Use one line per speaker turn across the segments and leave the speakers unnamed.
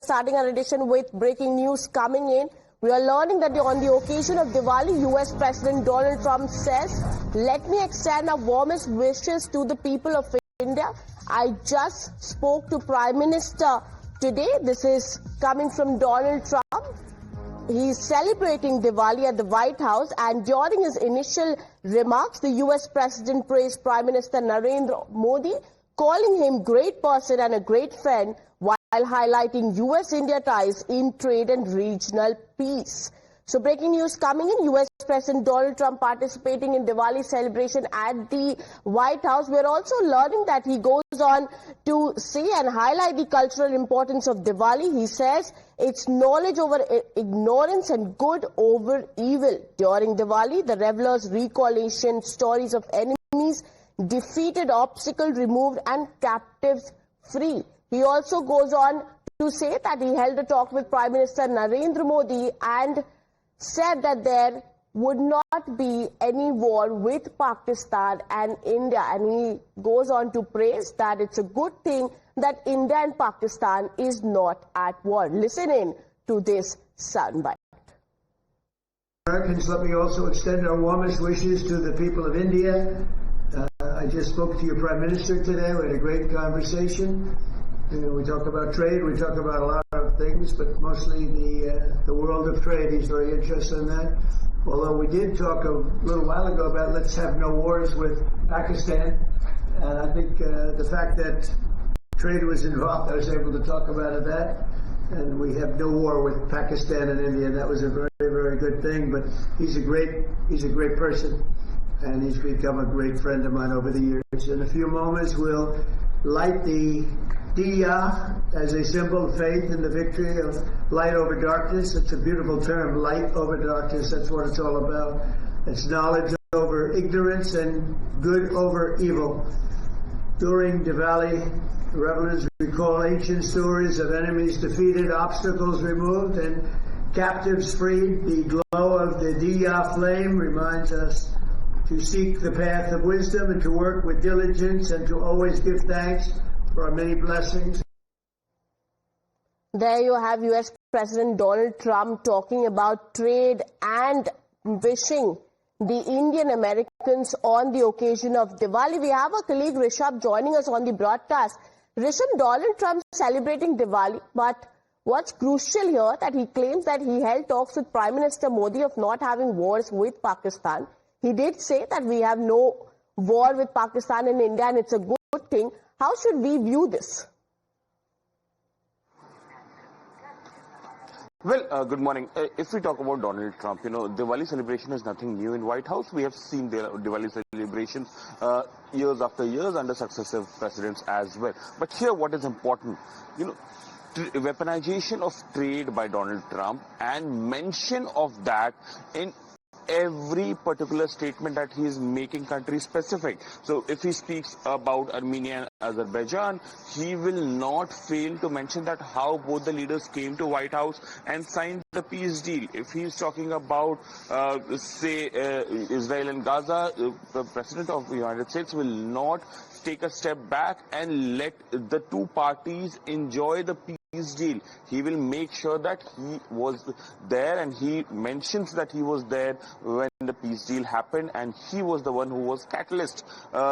starting our edition with breaking news coming in. We are learning that on the occasion of Diwali, US President Donald Trump says, "Let me extend our warmest wishes to the people of India. I just spoke to Prime Minister today." This is coming from Donald Trump. He's celebrating Diwali at the White House, and during his initial remarks, the US President praised Prime Minister Narendra Modi, calling him great person and a great friend, while highlighting US-India ties in trade and regional peace. So breaking news coming in, US President Donald Trump participating in Diwali celebration at the White House. We're also learning that he goes on to say and highlight the cultural importance of Diwali. He says it's knowledge over ignorance and good over evil. During Diwali, the revelers recall ancient stories of enemies defeated, obstacles removed and captives free. He also goes on to say that he held a talk with Prime Minister Narendra Modi and said that there would not be any war with Pakistan and India. And he goes on to praise that it's a good thing that India and Pakistan is not at war. Listen in to this soundbite.
Americans, let me also extend our warmest wishes to the people of India. I just spoke to your Prime Minister today. We had a great conversation. We talk about trade, we talk about a lot of things, but mostly the world of trade. He's very interested in that. Although we did talk a little while ago about let's have no wars with Pakistan. And I think the fact that trade was involved, I was able to talk about that. And we have no war with Pakistan and India. That was a very, very good thing. But he's a great person. And he's become a great friend of mine over the years. In a few moments, we'll light the Diya as a symbol of faith in the victory of light over darkness. It's a beautiful term, light over darkness. That's what it's all about. It's knowledge over ignorance and good over evil. During Diwali, revelers recall ancient stories of enemies defeated, obstacles removed, and captives freed. The glow of the Diya flame reminds us to seek the path of wisdom and to work with diligence and to always give thanks for our many blessings.
There you have US President Donald Trump talking about trade and wishing the Indian Americans on the occasion of Diwali. We have our colleague Rishabh joining us on the broadcast. Rishabh, Donald Trump celebrating Diwali, but what's crucial here that he claims that he held talks with Prime Minister Modi of not having wars with Pakistan. He did say that we have no war with Pakistan and India and it's a good thing. How should we view this?
Well, good morning. If we talk about Donald Trump, Diwali celebration is nothing new in White House. We have seen the Diwali celebrations years after years under successive presidents as well. But here what is important, weaponization of trade by Donald Trump and mention of that in every particular statement that he is making country specific. So if he speaks about Armenia and Azerbaijan, he will not fail to mention that how both the leaders came to White House and signed the peace deal. If he is talking about, Israel and Gaza, the President of the United States will not take a step back and let the two parties enjoy the peace deal. He will make sure that he was there, and he mentions that he was there when the peace deal happened, and he was the one who was catalyst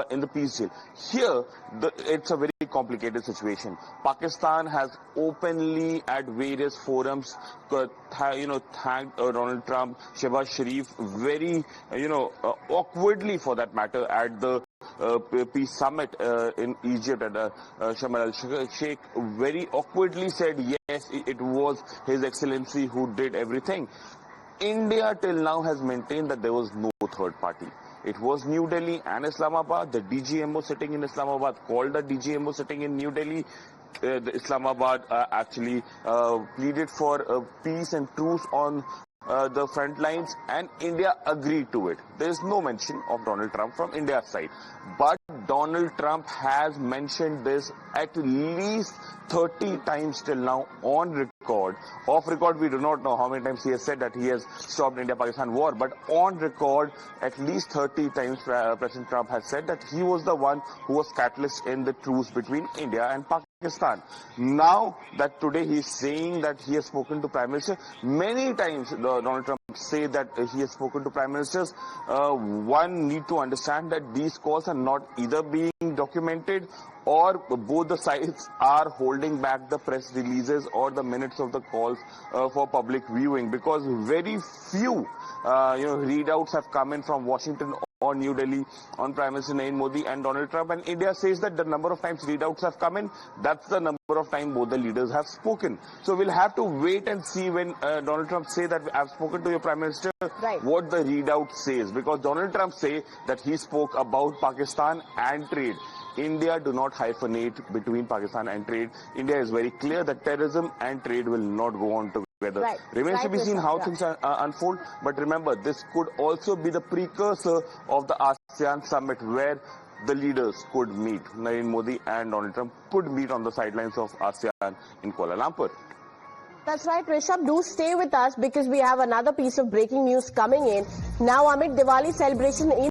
in the peace deal. Here, it's a very complicated situation. Pakistan has openly at various forums, thanked Donald Trump, Shehbaz Sharif, very, awkwardly for that matter, at the peace summit in Egypt, and Sharm el-Sheikh very awkwardly said yes, it was His Excellency who did everything. India till now has maintained that there was no third party. It was New Delhi and Islamabad. The DGMO sitting in Islamabad called the DGMO sitting in New Delhi. The Islamabad actually pleaded for peace and truce on the front lines, and India agreed to it. There is no mention of Donald Trump from India's side. But Donald Trump has mentioned this at least 30 times till now on record. record. Off record, we do not know how many times he has said that he has stopped India-Pakistan war, but on record, at least 30 times President Trump has said that he was the one who was catalyst in the truce between India and Pakistan. Now that today he is saying that he has spoken to Prime Minister, many times Donald Trump say that he has spoken to Prime Ministers. One need to understand that these calls are not either being documented or both the sides are holding back the press releases or the minutes of the calls for public viewing, because very few readouts have come in from Washington or New Delhi on Prime Minister Narendra Modi and Donald Trump, and India says that the number of times readouts have come in, that's the number of times both the leaders have spoken. So we'll have to wait and see when Donald Trump say that I've spoken to your Prime Minister, what the readout says, because Donald Trump say that he spoke about Pakistan and trade. India do not hyphenate between Pakistan and trade. India is very clear that terrorism and trade will not go on together. Remains to be seen how things unfold. But remember, this could also be the precursor of the ASEAN summit, where the leaders could meet. Narendra Modi and Donald Trump could meet on the sidelines of ASEAN in Kuala Lumpur.
That's right, Rishabh. Do stay with us because we have another piece of breaking news coming in. Now, amid Diwali celebration in